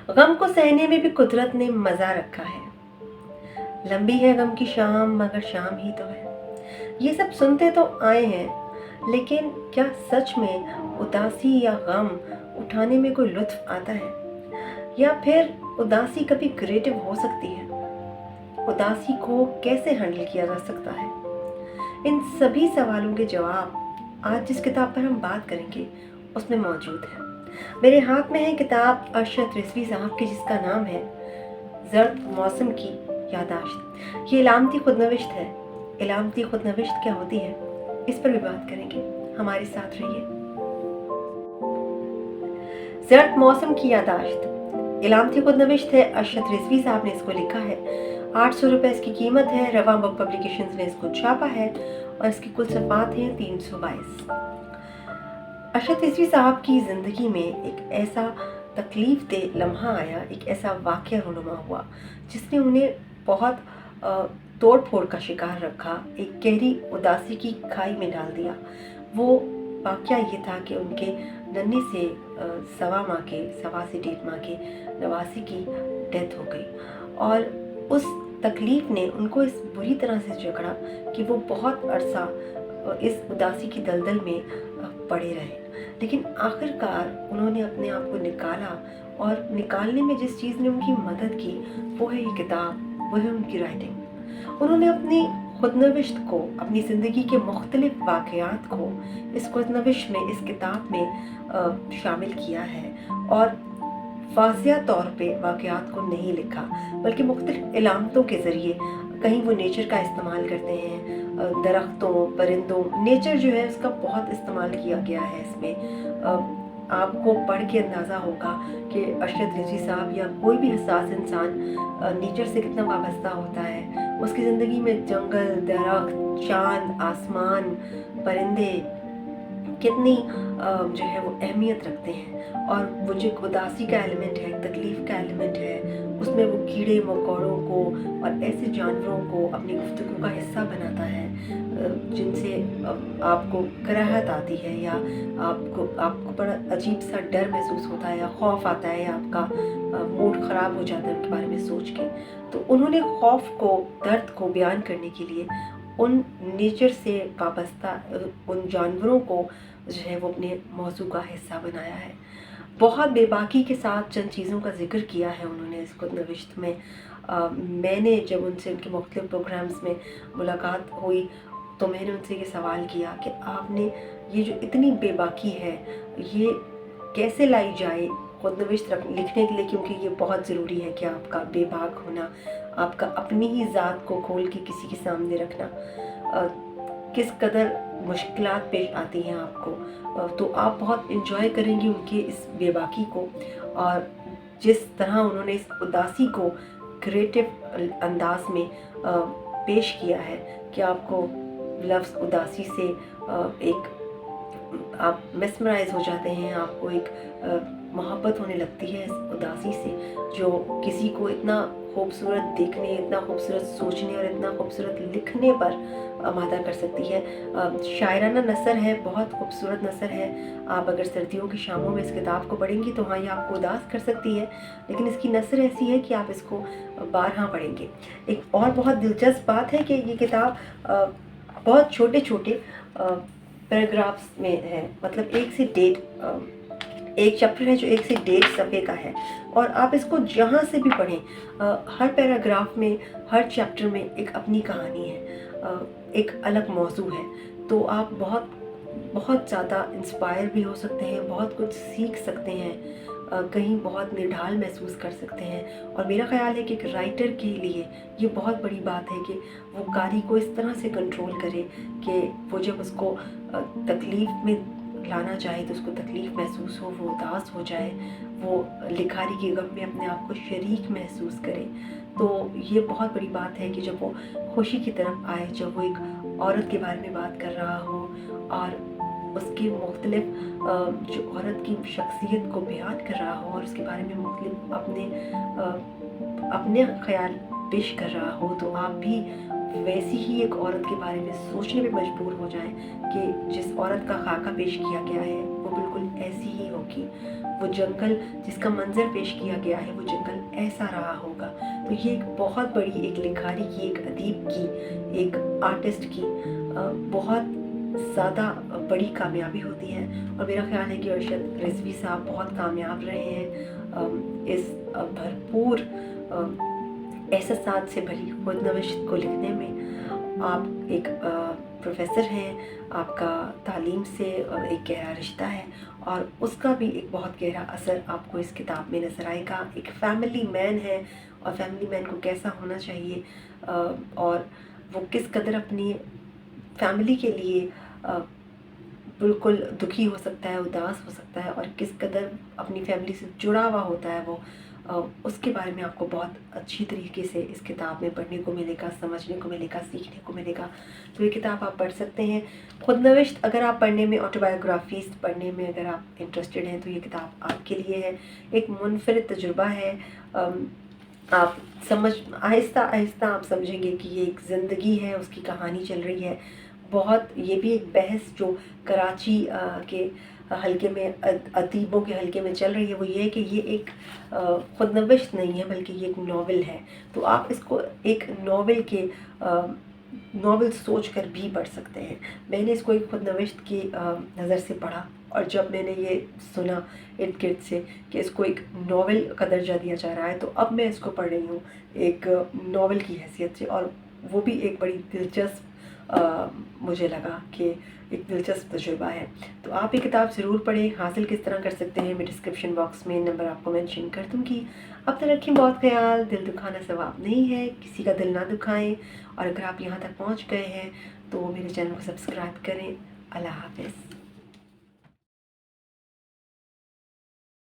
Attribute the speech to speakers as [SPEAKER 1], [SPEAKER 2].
[SPEAKER 1] गम को सहने में भी कुदरत ने मज़ा रखा है। लंबी है गम की शाम मगर शाम ही तो है। ये सब सुनते तो आए हैं, लेकिन क्या सच में उदासी या गम उठाने में कोई लुत्फ आता है? या फिर उदासी कभी क्रिएटिव हो सकती है? उदासी को कैसे हैंडल किया जा सकता है? इन सभी सवालों के जवाब आज जिस किताब पर हम बात करेंगे उसमें मौजूद है। मेरे हाथ में है किताब अरशद रिजवी साहब की, जिसका नाम है ज़र्द मौसम की यादाश्त। ये इलामती खुदनविश्त है। इलामती खुदनविश्त क्या होती है, इस पर भी बात करेंगे। हमारे साथ रहिए। ज़र्द मौसम की यादाश्त इलामती खुदनविश्त है। अरशद रिजवी साहब ने इसको लिखा है। 800 रुपये इसकी कीमत है। रवा बुक पब्लिकेशंस ने इसको छापा है और इसकी कुल सफ़ात हैं 322। अरशद रिजवी साहब की ज़िंदगी में एक ऐसा तकलीफ़ दे लम्हा आया, एक ऐसा वाक़या रूनुमा हुआ जिसने उन्हें बहुत तोड़ फोड़ का शिकार रखा, एक गहरी उदासी की खाई में डाल दिया। वो वाक़या ये था कि उनके नन्हे से सवा से 1.5 माह के नवासी की डेथ हो गई और उस तकलीफ़ ने उनको इस बुरी तरह से जकड़ा कि वो बहुत अरसा इस उदासी की दलदल में पड़े रहे। लेकिन आखिरकार उन्होंने अपने आप को निकाला, और निकालने में जिस चीज़ ने उनकी मदद की वो है ये किताब, वो है उनकी राइटिंग। उन्होंने अपनी खुदनविश्त को, अपनी ज़िंदगी के मुख्तलिफ वाक़यात को इस खुदनविश्त में, इस किताब में शामिल किया है और वाज़िया तौर पे वाक़यात को नहीं लिखा, बल्कि मुख्तलिफ इलामतों के ज़रिए कहीं वो नेचर का इस्तेमाल करते हैं, दरख्तों, परिंदों, नेचर जो है उसका बहुत इस्तेमाल किया गया है इसमें। आपको पढ़ के अंदाज़ा होगा कि अरशद रिजवी साहब या कोई भी हसास इंसान नेचर से कितना वाबस्ता होता है। उसकी ज़िंदगी में जंगल, दरख्त, चाँद, आसमान, परिंदे कितनी जो है वो अहमियत रखते हैं। और वो जो उदासी का एलिमेंट है, तकलीफ़ का एलिमेंट है, उसमें वो कीड़े मकोड़ों को और ऐसे जानवरों को अपनी गुफ्तगू का हिस्सा बनाता है जिनसे आपको कराहत आती है, या आपको बड़ा अजीब सा डर महसूस होता है या खौफ आता है, या आपका मूड ख़राब हो जाता है उनके बारे में सोच के। तो उन्होंने खौफ को, दर्द को बयान करने के लिए उन नेचर से वाबस्ता उन जानवरों को जो है वो अपने मौजू का हिस्सा बनाया है। बहुत बेबाकी के साथ चंद चीज़ों का जिक्र किया है उन्होंने इस खुदनविश्त में। मैंने जब उनसे उनके मुख्तलिफ प्रोग्राम्स में मुलाकात हुई तो मैंने उनसे ये सवाल किया कि आपने ये जो इतनी बेबाकी है ये कैसे लाई जाए खुदनविश्त लिखने के लिए, क्योंकि ये बहुत ज़रूरी है कि आपका बेबाक होना, आपका अपनी ही ज़ात को खोल के किसी के सामने रखना किस कदर मुश्किलात पेश आती हैं आपको। तो आप बहुत इंजॉय करेंगे उनके इस बेबाकी को, और जिस तरह उन्होंने इस उदासी को क्रिएटिव अंदाज में पेश किया है कि आपको लफ्ज़ उदासी से एक आप मेस्मराइज हो जाते हैं, आपको एक मोहब्बत होने लगती है इस उदासी से, जो किसी को इतना खूबसूरत देखने, इतना खूबसूरत सोचने और इतना खूबसूरत लिखने पर आमादा कर सकती है। शायराना नसर है, बहुत खूबसूरत नसर है। आप अगर सर्दियों की शामों में इस किताब को पढ़ेंगी तो हाँ, ये आपको उदास कर सकती है, लेकिन इसकी नसर ऐसी है कि आप इसको बारहा पढ़ेंगे। एक और बहुत दिलचस्प बात है कि ये किताब बहुत छोटे छोटे पैराग्राफ्स में है, मतलब 1 से 1.5 एक चैप्टर है जो 1 से 1.5 सफ़े का है, और आप इसको जहाँ से भी पढ़ें हर पैराग्राफ में, हर चैप्टर में एक अपनी कहानी है, एक अलग मौजू है। तो आप बहुत बहुत ज़्यादा इंस्पायर भी हो सकते हैं, बहुत कुछ सीख सकते हैं, कहीं बहुत निढाल महसूस कर सकते हैं। और मेरा ख़्याल है कि एक राइटर के लिए ये बहुत बड़ी बात है कि वो कारी को इस तरह से कंट्रोल करे कि वो जब उसको तकलीफ़ में लाना चाहे तो उसको तकलीफ़ महसूस हो, वो उदास हो जाए, वो लिखारी के गम में अपने आप को शरीक महसूस करे। तो ये बहुत बड़ी बात है कि जब वो खुशी की तरफ आए, जब वो एक औरत के बारे में बात कर रहा हो और उसके मुख्तलिफ जो औरत की शख्सियत को बयान कर रहा हो और उसके बारे में मुख्तलिफ अपने ख्याल पेश कर रहा हो, तो आप भी वैसी ही एक औरत के बारे में सोचने पे मजबूर हो जाएं कि जिस औरत का खाका पेश किया गया है वो बिल्कुल ऐसी ही होगी। वो जंगल जिसका मंजर पेश किया गया है वो जंगल ऐसा रहा होगा। तो ये एक बहुत बड़ी एक लिखारी की, एक अदीब की, एक आर्टिस्ट की बहुत ज़्यादा बड़ी कामयाबी होती है। और मेरा ख्याल है कि अरशद रिजवी साहब बहुत कामयाब रहे हैं इस भरपूर एहसास से भरी खुदनविश्त को लिखने में। आप एक प्रोफेसर हैं, आपका तालीम से एक गहरा रिश्ता है और उसका भी एक बहुत गहरा असर आपको इस किताब में नज़र आएगा। एक फैमिली मैन है और फैमिली मैन को कैसा होना चाहिए और वो किस कदर अपनी फैमिली के लिए बिल्कुल दुखी हो सकता है, उदास हो सकता है और किस कदर अपनी फैमिली से जुड़ा हुआ होता है वो, उसके बारे में आपको बहुत अच्छी तरीके से इस किताब में पढ़ने को मिलेगा, समझने को मिलेगा, सीखने को मिलेगा। तो ये किताब आप पढ़ सकते हैं। खुदनविश्त अगर आप पढ़ने में, ऑटोबायोग्राफीज़ पढ़ने में अगर आप इंटरेस्टेड हैं तो ये किताब आपके लिए है। एक मुनफरिद तजुर्बा है। आप आहिस्ता आहिस्ता आप समझेंगे कि ये एक ज़िंदगी है, उसकी कहानी चल रही है। बहुत ये भी एक बहस जो कराची के हल्के में, अदीबों के हल्के में चल रही है, वो ये है कि ये एक खुदनविश्त नहीं है बल्कि ये एक नावल है। तो आप इसको एक नावल सोच कर भी पढ़ सकते हैं। मैंने इसको एक खुदनविश्त की नज़र से पढ़ा और जब मैंने ये सुना इर्द गिर्द से कि इसको एक नावल का दर्जा दिया जा रहा है तो अब मैं इसको पढ़ रही हूँ एक नावल की हैसियत से। और वो भी एक बड़ी दिलचस्प मुझे लगा कि एक दिलचस्प तजुर्बा है। तो आप ये किताब ज़रूर पढ़ें। हासिल किस तरह कर सकते हैं मैं डिस्क्रिप्शन बॉक्स में नंबर आपको मेंशन कर दूँगी। अब तक रखें बहुत ख्याल। दिल दुखाना सवाब नहीं है, किसी का दिल ना दुखाएं। और अगर आप यहाँ तक पहुँच गए हैं तो मेरे चैनल को सब्सक्राइब करें। अल्लाह हाफ़िज़।